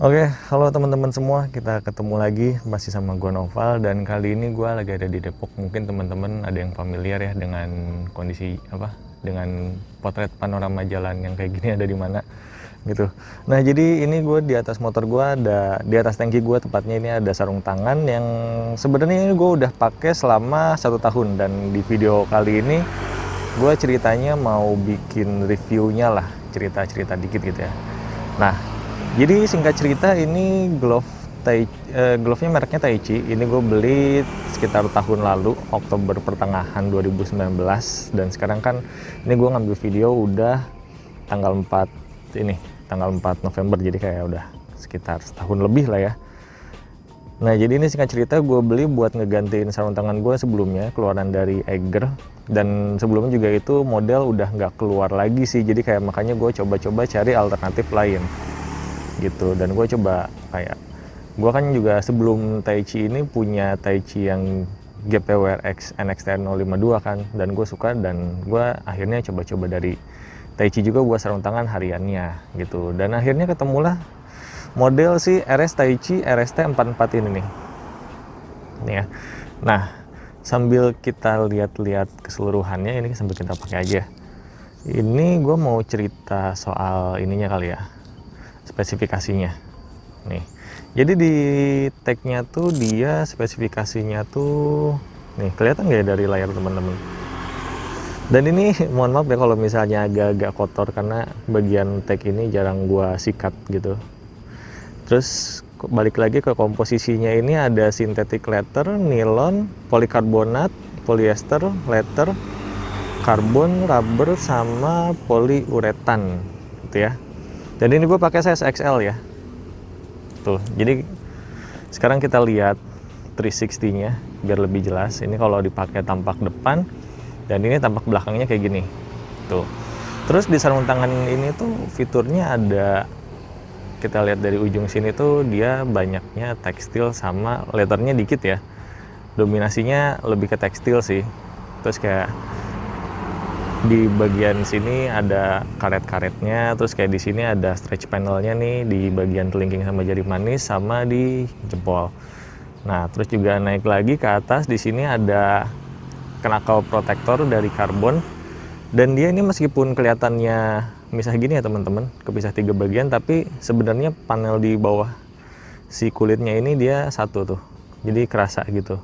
Oke, halo teman-teman semua, kita ketemu lagi masih sama gua Noval, dan kali ini gua lagi ada di Depok. Mungkin teman-teman ada yang familiar ya dengan kondisi dengan potret panorama jalan yang kayak gini ada di mana gitu. Nah, jadi ini gue di atas motor gua ada, di atas tangki gua tepatnya, ini ada sarung tangan yang sebenarnya ini gue udah pakai selama 1 tahun, dan di video kali ini gue ceritanya mau bikin reviewnya lah, cerita-cerita dikit gitu ya. Nah, jadi singkat cerita, ini glove-nya mereknya Taichi. Ini gue beli sekitar tahun lalu, Oktober pertengahan 2019, dan sekarang kan ini gue ngambil video udah tanggal 4 ini, tanggal 4 November, jadi kayak udah sekitar setahun lebih lah ya. Nah, jadi ini singkat cerita gue beli buat ngegantiin sarung tangan gue sebelumnya, keluaran dari Eiger, dan sebelumnya juga itu model udah nggak keluar lagi sih, jadi kayak makanya gue coba-coba cari alternatif lain gitu. Dan gue coba kayak, gue kan juga sebelum Taichi ini punya Taichi yang GPWR X NXT052 kan, dan gue suka, dan gue akhirnya coba-coba dari Taichi juga buat sarung tangan hariannya gitu. Dan akhirnya ketemulah model si RS Taichi RST44 ini nih. Nih ya. Nah, sambil kita lihat-lihat keseluruhannya ini, sambil kita pakai aja. Ini gue mau cerita soal ininya kali ya, spesifikasinya. Nih. Jadi di tag-nya tuh dia spesifikasinya tuh nih, kelihatan nggak ya dari layar teman-teman? Dan ini mohon maaf ya kalau misalnya agak-agak kotor karena bagian tag ini jarang gua sikat gitu. Terus balik lagi ke komposisinya, ini ada synthetic leather, nilon, polikarbonat, polyester, leather, karbon, rubber, sama poliuretan gitu ya. Dan ini gue pakai size XL ya. Tuh, jadi sekarang kita lihat 360-nya biar lebih jelas. Ini kalau dipakai tampak depan, dan ini tampak belakangnya kayak gini. Tuh. Terus di sarung tangan ini tuh fiturnya ada, kita lihat dari ujung sini tuh dia banyaknya tekstil sama letternya dikit ya. Dominasinya lebih ke tekstil sih. Terus kayak di bagian sini ada karet-karetnya, terus kayak di sini ada stretch panelnya nih di bagian kelingking sama jari manis sama di jempol. Nah, terus juga naik lagi ke atas, di sini ada knuckle protector dari karbon, dan dia ini meskipun kelihatannya misah gini ya teman-teman, kepisah 3 bagian, tapi sebenarnya panel di bawah si kulitnya ini dia satu tuh, jadi kerasa gitu.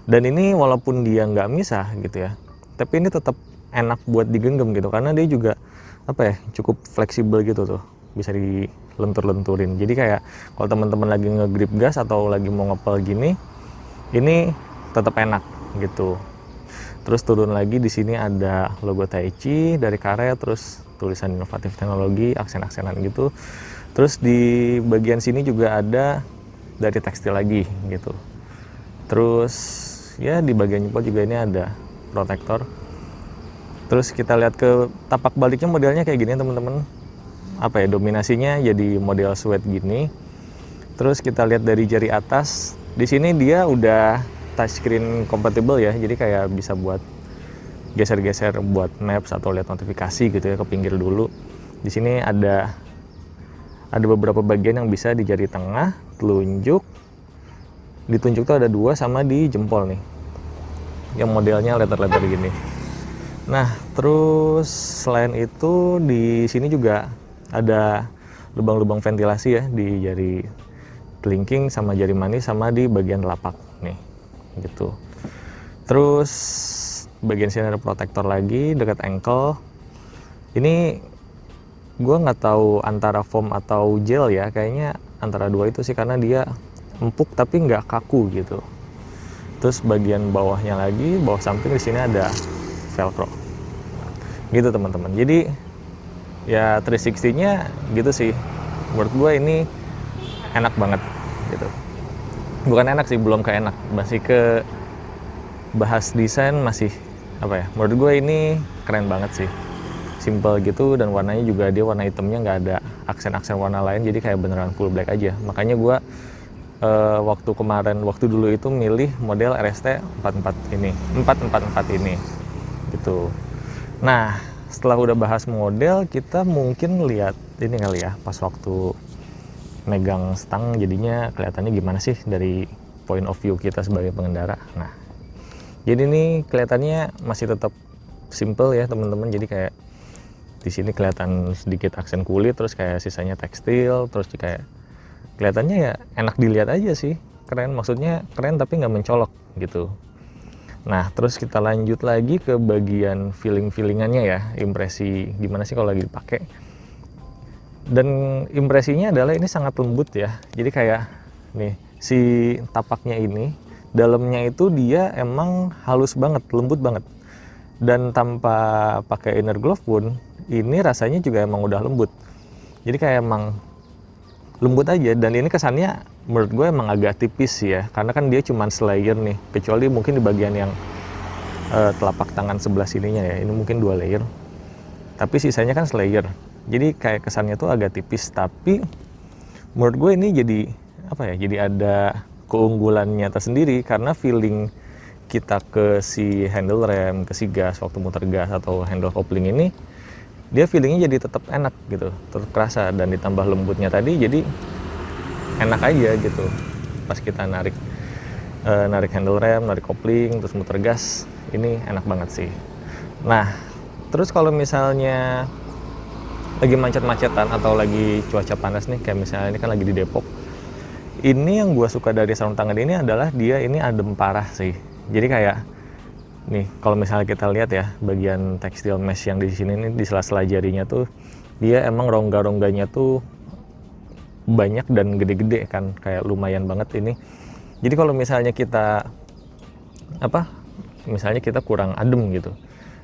Dan ini walaupun dia nggak misah gitu ya, tapi ini tetap enak buat digenggam gitu, karena dia juga cukup fleksibel gitu tuh, bisa dilentur-lenturin. Jadi kayak kalau teman-teman lagi ngegrip gas atau lagi mau ngepel gini, ini tetap enak gitu. Terus turun lagi, di sini ada logo Taichi dari karet, terus tulisan inovatif teknologi, aksen-aksenan gitu. Terus di bagian sini juga ada dari tekstil lagi gitu. Terus ya di bagian jempol juga ini ada protektor. Terus kita lihat ke tapak baliknya, modelnya kayak gini teman-teman. Dominasinya jadi model sweat gini. Terus kita lihat dari jari atas, di sini dia udah touchscreen compatible ya, jadi kayak bisa buat geser-geser buat maps atau lihat notifikasi gitu ya, ke pinggir dulu. Di sini ada beberapa bagian yang bisa di jari tengah, telunjuk, ditunjuk tuh ada 2, sama di jempol nih, yang modelnya letter-letter gini. Nah, terus selain itu di sini juga ada lubang-lubang ventilasi ya di jari kelingking sama jari manis sama di bagian telapak nih gitu. Terus bagian sini ada protektor lagi dekat ankle. Ini gue nggak tahu antara foam atau gel ya, kayaknya antara dua itu sih, karena dia empuk tapi nggak kaku gitu. Terus bagian bawahnya lagi, bawah samping, di sini ada velcro gitu teman-teman. Jadi ya 360-nya gitu sih, menurut gue ini enak banget gitu. Bukan enak sih, belum ke enak, masih ke bahas desain, masih menurut gue ini keren banget sih, simple gitu, dan warnanya juga dia warna hitamnya, nggak ada aksen-aksen warna lain, jadi kayak beneran full black aja. Makanya gue waktu dulu itu milih model RST 444 ini gitu. Nah, setelah udah bahas model, kita mungkin lihat ini kali ya, pas waktu megang stang, jadinya kelihatannya gimana sih dari point of view kita sebagai pengendara. Nah, jadi ini kelihatannya masih tetap simple ya teman-teman. Jadi kayak di sini kelihatan sedikit aksen kulit, terus kayak sisanya tekstil, terus kayak kelihatannya ya enak dilihat aja sih, keren, maksudnya keren tapi nggak mencolok gitu. Nah, terus kita lanjut lagi ke bagian feelingannya ya, impresi gimana sih kalau lagi dipakai. Dan impresinya adalah ini sangat lembut ya, jadi kayak nih si tapaknya ini dalamnya itu dia emang halus banget, lembut banget, dan tanpa pakai inner glove pun ini rasanya juga emang udah lembut. Jadi kayak emang lembut aja, dan ini kesannya menurut gue emang agak tipis ya, karena kan dia cuman selayer nih, kecuali mungkin di bagian yang telapak tangan sebelah sininya ya, ini mungkin 2 layer, tapi sisanya kan selayer. Jadi kayak kesannya tuh agak tipis, tapi menurut gue ini jadi apa ya, jadi ada keunggulannya tersendiri, karena feeling kita ke si handle rem, ke si gas waktu muter gas atau handle coupling ini, dia feelingnya jadi tetap enak gitu, tetap kerasa, dan ditambah lembutnya tadi jadi enak aja gitu pas kita narik handle rem, narik kopling, terus muter gas, ini enak banget sih. Nah, terus kalau misalnya lagi macet-macetan atau lagi cuaca panas nih, kayak misalnya ini kan lagi di Depok, ini yang gue suka dari sarung tangan ini adalah dia ini adem parah sih. Jadi kayak nih, kalau misalnya kita lihat ya, bagian tekstil mesh yang di sini nih, di sela-sela jarinya tuh, dia emang rongga-rongganya tuh banyak dan gede-gede kan, kayak lumayan banget ini. Jadi kalau misalnya kita misalnya kita kurang adem gitu,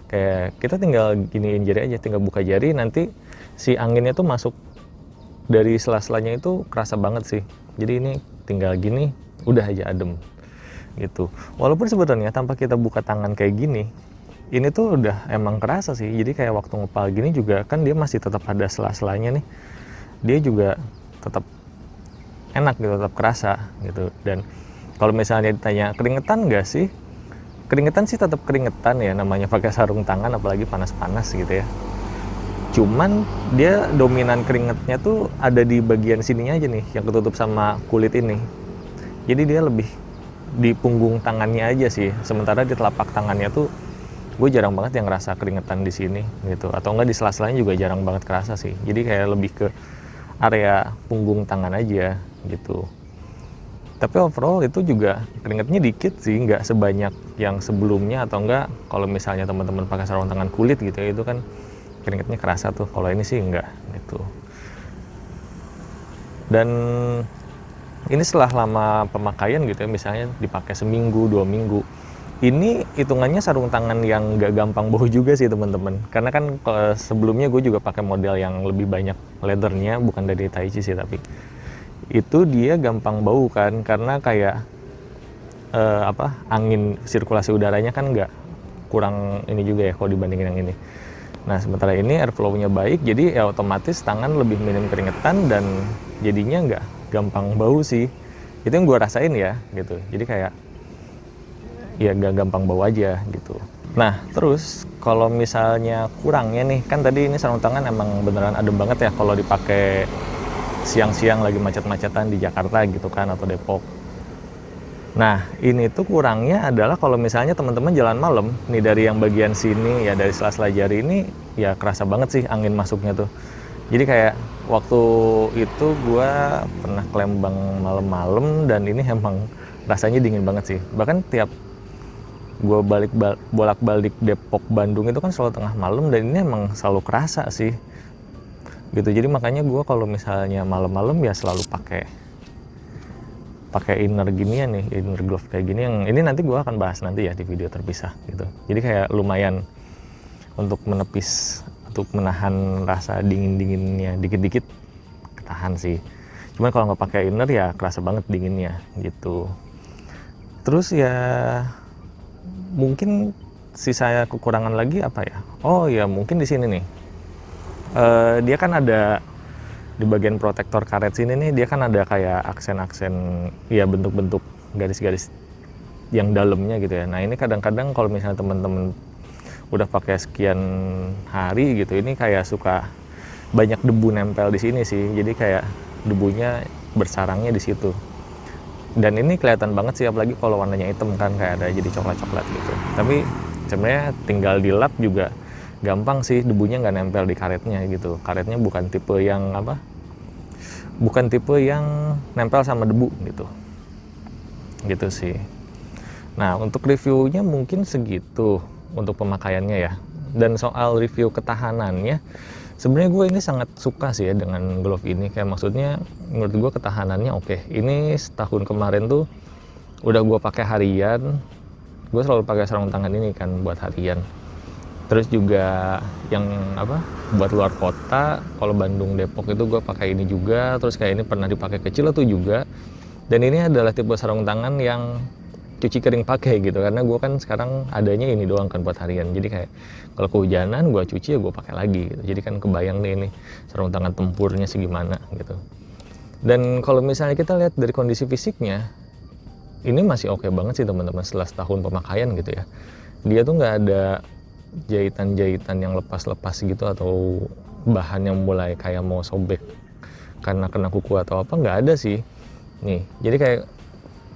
kayak kita tinggal giniin jari aja, tinggal buka jari, nanti si anginnya tuh masuk dari sela-selanya itu kerasa banget sih. Jadi ini tinggal gini, udah aja adem gitu. Walaupun sebetulnya tanpa kita buka tangan kayak gini, ini tuh udah emang kerasa sih. Jadi kayak waktu ngepal gini juga kan dia masih tetap ada sela-selanya nih, dia juga tetap enak gitu, tetap kerasa gitu. Dan kalau misalnya ditanya keringetan nggak sih, keringetan sih tetap keringetan ya, namanya pakai sarung tangan apalagi panas-panas gitu ya. Cuman dia dominan keringetnya tuh ada di bagian sininya aja nih, yang ketutup sama kulit ini. Jadi dia lebih di punggung tangannya aja sih, sementara di telapak tangannya tuh gue jarang banget yang ngerasa keringetan di sini gitu, atau enggak di sela-selanya juga jarang banget kerasa sih. Jadi kayak lebih ke area punggung tangan aja gitu. Tapi overall itu juga keringetnya dikit sih, nggak sebanyak yang sebelumnya, atau enggak kalau misalnya teman-teman pakai sarung tangan kulit gitu ya, itu kan keringetnya kerasa tuh. Kalau ini sih enggak gitu. Dan ini setelah lama pemakaian gitu ya, misalnya dipakai seminggu, 2 minggu, ini hitungannya sarung tangan yang nggak gampang bau juga sih teman-teman. Karena kan sebelumnya gue juga pakai model yang lebih banyak leathernya, bukan dari Taichi sih, tapi itu dia gampang bau kan, karena kayak angin sirkulasi udaranya kan nggak, kurang ini juga ya kalau dibandingin yang ini. Nah, sementara ini airflow-nya baik, jadi ya otomatis tangan lebih minim keringetan dan jadinya nggak gampang bau sih. Itu yang gue rasain ya gitu. Jadi kayak ya nggak gampang bau aja gitu. Nah, terus kalau misalnya kurangnya nih, kan tadi ini sarung tangan emang beneran adem banget ya kalau dipakai siang-siang lagi macet-macetan di Jakarta gitu kan, atau Depok. Nah, ini tuh kurangnya adalah kalau misalnya teman-teman jalan malam nih, dari yang bagian sini ya, dari sela-sela jari ini ya kerasa banget sih angin masuknya tuh. Jadi kayak waktu itu gue pernah ke Lembang malam-malam, dan ini emang rasanya dingin banget sih. Bahkan tiap gue bolak-balik Depok Bandung itu kan selalu tengah malam, dan ini emang selalu kerasa sih gitu. Jadi makanya gue kalau misalnya malam-malam ya selalu pakai inner ginian nih, inner glove kayak gini, yang ini nanti gue akan bahas nanti ya di video terpisah gitu. Jadi kayak lumayan untuk menepis, untuk menahan rasa dingin-dinginnya, dikit-dikit ketahan sih. Cuman kalau nggak pakai inner ya kerasa banget dinginnya gitu. Terus ya mungkin sisa kekurangan lagi apa ya? Oh ya, mungkin di sini nih. Dia kan ada di bagian protektor karet sini nih, dia kan ada kayak aksen-aksen ya, bentuk-bentuk garis-garis yang dalamnya gitu ya. Nah, ini kadang-kadang kalau misalnya teman-teman udah pakai sekian hari gitu, ini kayak suka banyak debu nempel di sini sih. Jadi kayak debunya bersarangnya di situ. Dan ini kelihatan banget sih, apalagi kalau warnanya hitam kan, kayak ada jadi coklat-coklat gitu. Tapi sebenarnya tinggal di lap juga gampang sih, debunya nggak nempel di karetnya gitu. Karetnya bukan tipe yang nempel sama debu gitu sih. Nah, untuk reviewnya mungkin segitu untuk pemakaiannya ya. Dan soal review ketahanannya, sebenarnya gue ini sangat suka sih ya dengan glove ini. Kayak maksudnya menurut gue ketahanannya oke. Ini setahun kemarin tuh udah gue pakai harian. Gue selalu pakai sarung tangan ini kan buat harian. Terus juga yang buat luar kota, kalau Bandung Depok itu gue pakai ini juga. Terus kayak ini pernah dipakai kecil tuh juga. Dan ini adalah tipe sarung tangan yang cuci kering pakai gitu, karena gue kan sekarang adanya ini doang kan buat harian. Jadi kayak kalau kehujanan gue cuci ya gue pakai lagi gitu. Jadi kan kebayang deh ini sarung tangan tempurnya segimana gitu. Dan kalau misalnya kita lihat dari kondisi fisiknya, ini masih oke banget sih teman-teman setelah setahun pemakaian gitu ya. Dia tuh nggak ada jahitan-jahitan yang lepas-lepas gitu, atau bahan yang mulai kayak mau sobek karena kena kuku atau apa, nggak ada sih. Nih, jadi kayak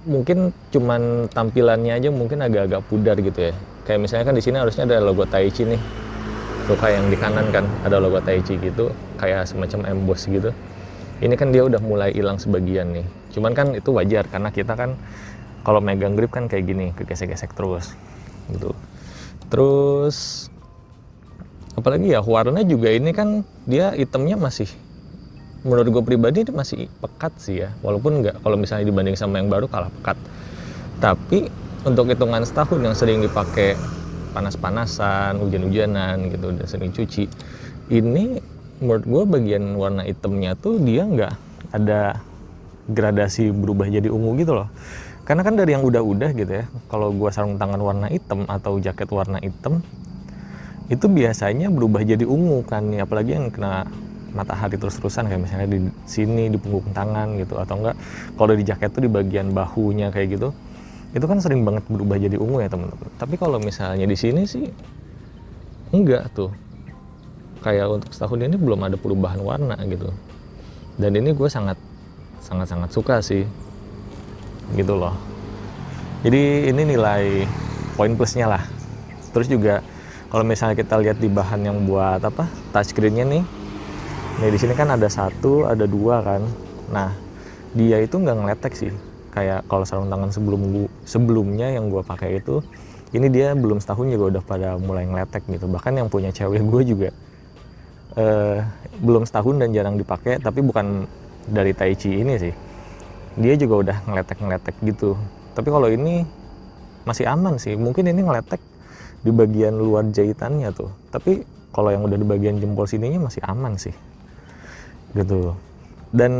mungkin cuman tampilannya aja mungkin agak-agak pudar gitu ya. Kayak misalnya kan di sini harusnya ada logo Taichi nih. Tuh kayak yang di kanan kan ada logo Taichi gitu, kayak semacam emboss gitu. Ini kan dia udah mulai hilang sebagian nih. Cuman kan itu wajar karena kita kan kalau megang grip kan kayak gini, kegesek-gesek terus gitu. Terus apalagi ya, warnanya juga ini kan dia hitamnya masih, menurut gue pribadi itu masih pekat sih ya, walaupun nggak, kalau misalnya dibanding sama yang baru kalah pekat. Tapi untuk hitungan setahun yang sering dipakai panas-panasan, hujan-hujanan gitu, udah sering cuci, ini menurut gue bagian warna hitamnya tuh dia nggak ada gradasi berubah jadi ungu gitu loh. Karena kan dari yang udah-udah gitu ya, kalau gue sarung tangan warna hitam atau jaket warna hitam itu biasanya berubah jadi ungu kan ya, apalagi yang kena matahari terus-terusan, kayak misalnya di sini di punggung tangan gitu, atau enggak kalau di jaket tuh di bagian bahunya kayak gitu, itu kan sering banget berubah jadi ungu ya teman-teman. Tapi kalau misalnya di sini sih enggak tuh, kayak untuk setahun ini belum ada perubahan warna gitu. Dan ini gue sangat suka sih gitu loh. Jadi ini nilai poin plusnya lah. Terus juga kalau misalnya kita lihat di bahan yang buat touchscreen-nya nih di sini kan ada 1, ada 2 kan. Nah, dia itu nggak ngeletek sih. Kayak kalau sarung tangan sebelumnya yang gue pakai itu, ini dia belum setahun juga udah pada mulai ngeletek gitu. Bahkan yang punya cewek gue juga belum setahun dan jarang dipakai, tapi bukan dari Taichi ini sih. Dia juga udah ngeletek gitu. Tapi kalau ini masih aman sih. Mungkin ini ngeletek di bagian luar jahitannya tuh. Tapi kalau yang udah di bagian jempol sininya masih aman sih. Gitu. Dan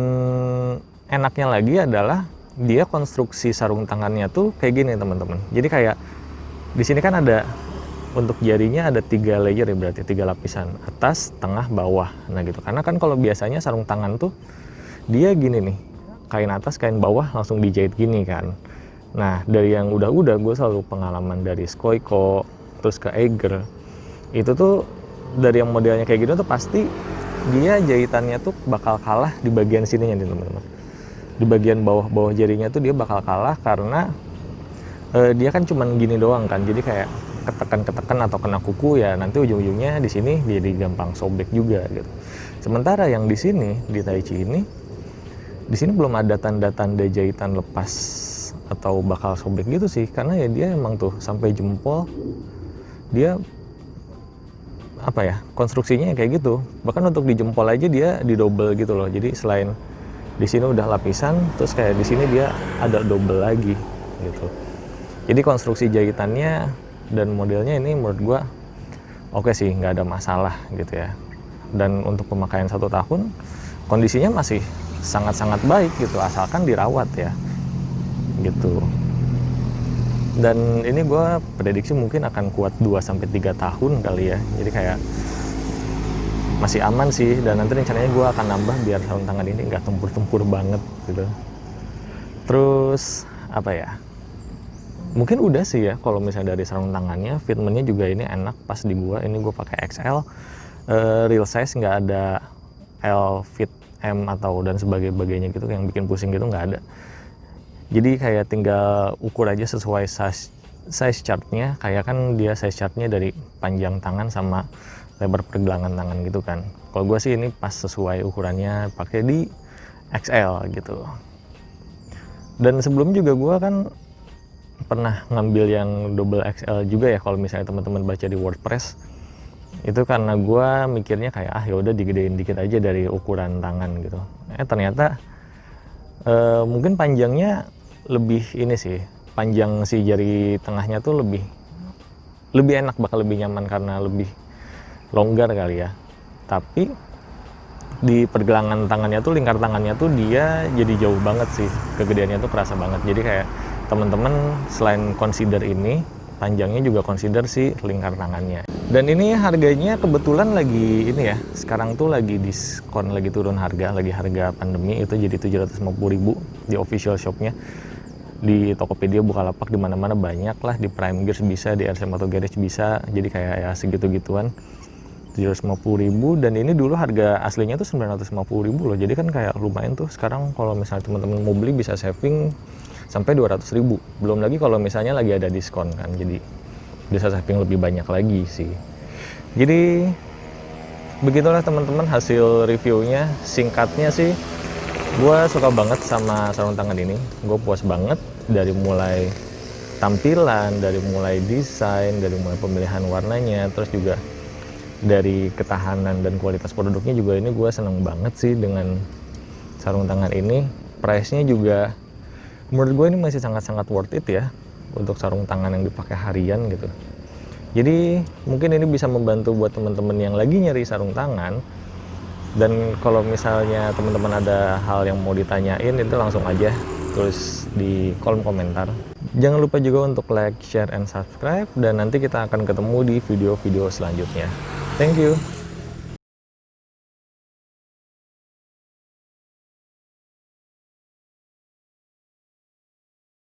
enaknya lagi adalah dia konstruksi sarung tangannya tuh kayak gini teman-teman. Jadi kayak di sini kan ada untuk jarinya ada 3 layer ya, berarti 3 lapisan, atas, tengah, bawah. Nah gitu. Karena kan kalau biasanya sarung tangan tuh dia gini nih, kain atas, kain bawah langsung dijahit gini kan. Nah dari yang udah gue selalu pengalaman dari Skoiko terus ke Eiger, itu tuh dari yang modelnya kayak gitu tuh pasti dia jahitannya tuh bakal kalah di bagian sininya nih teman-teman. Di bagian bawah jarinya tuh dia bakal kalah karena dia kan cuman gini doang kan. Jadi kayak ketekan atau kena kuku ya, nanti ujung-ujungnya di sini jadi gampang sobek juga gitu. Sementara yang di sini di Taichi ini, di sini belum ada tanda-tanda jahitan lepas atau bakal sobek gitu sih, karena ya dia emang tuh sampai jempol dia konstruksinya kayak gitu. Bahkan untuk di jempol aja dia di double gitu loh. Jadi selain di sini udah lapisan, terus kayak di sini dia ada double lagi gitu. Jadi konstruksi jahitannya dan modelnya ini menurut gua oke sih, nggak ada masalah gitu ya. Dan untuk pemakaian 1 tahun kondisinya masih sangat-sangat baik gitu, asalkan dirawat ya gitu. Dan ini gue prediksi mungkin akan kuat 2-3 tahun kali ya. Jadi kayak masih aman sih. Dan nanti rencananya gue akan nambah biar sarung tangan ini nggak tempur-tempur banget gitu. Terus mungkin udah sih ya kalau misalnya dari sarung tangannya. Fitmentnya juga ini enak pas di gue. Ini gue pakai XL, real size, nggak ada L fit M atau dan sebagainya gitu yang bikin pusing gitu nggak ada. Jadi kayak tinggal ukur aja sesuai size chartnya, kayak kan dia size chartnya dari panjang tangan sama lebar pergelangan tangan gitu kan. Kalau gue sih ini pas sesuai ukurannya, pakai di XL gitu. Dan sebelum juga gue kan pernah ngambil yang double XL juga ya, kalau misalnya teman-teman baca di WordPress. Itu karena gue mikirnya kayak ya udah digedein dikit aja dari ukuran tangan gitu. Ternyata mungkin panjangnya lebih ini sih, panjang si jari tengahnya tuh lebih enak, bakal lebih nyaman karena lebih longgar kali ya. Tapi di pergelangan tangannya tuh, lingkar tangannya tuh dia jadi jauh banget sih, kegedeannya tuh kerasa banget. Jadi kayak teman-teman selain consider ini, panjangnya juga consider si lingkar tangannya. Dan ini harganya kebetulan lagi ini ya, sekarang tuh lagi diskon, lagi turun harga, lagi harga pandemi itu jadi 750.000 di official shopnya. Di Tokopedia, Bukalapak, di mana-mana banyak lah, di Prime Gears bisa, di RC Moto Garage bisa. Jadi kayak ya segitu-gituan. 750.000, dan ini dulu harga aslinya tuh 950.000 loh. Jadi kan kayak lumayan tuh sekarang kalau misalnya teman-teman mau beli bisa saving sampai 200.000. Belum lagi kalau misalnya lagi ada diskon kan. Jadi bisa saving lebih banyak lagi sih. Jadi begitulah teman-teman hasil reviewnya. Singkatnya sih, gue suka banget sama sarung tangan ini. Gue puas banget dari mulai tampilan, dari mulai desain, dari mulai pemilihan warnanya, terus juga dari ketahanan dan kualitas produknya juga. Ini gue seneng banget sih dengan sarung tangan ini. Price-nya juga menurut gue ini masih sangat-sangat worth it ya untuk sarung tangan yang dipakai harian gitu. Jadi mungkin ini bisa membantu buat teman-teman yang lagi nyari sarung tangan. Dan kalau misalnya teman-teman ada hal yang mau ditanyain, itu langsung aja tulis di kolom komentar. Jangan lupa juga untuk like, share, and subscribe. Dan nanti kita akan ketemu di video-video selanjutnya. Thank you.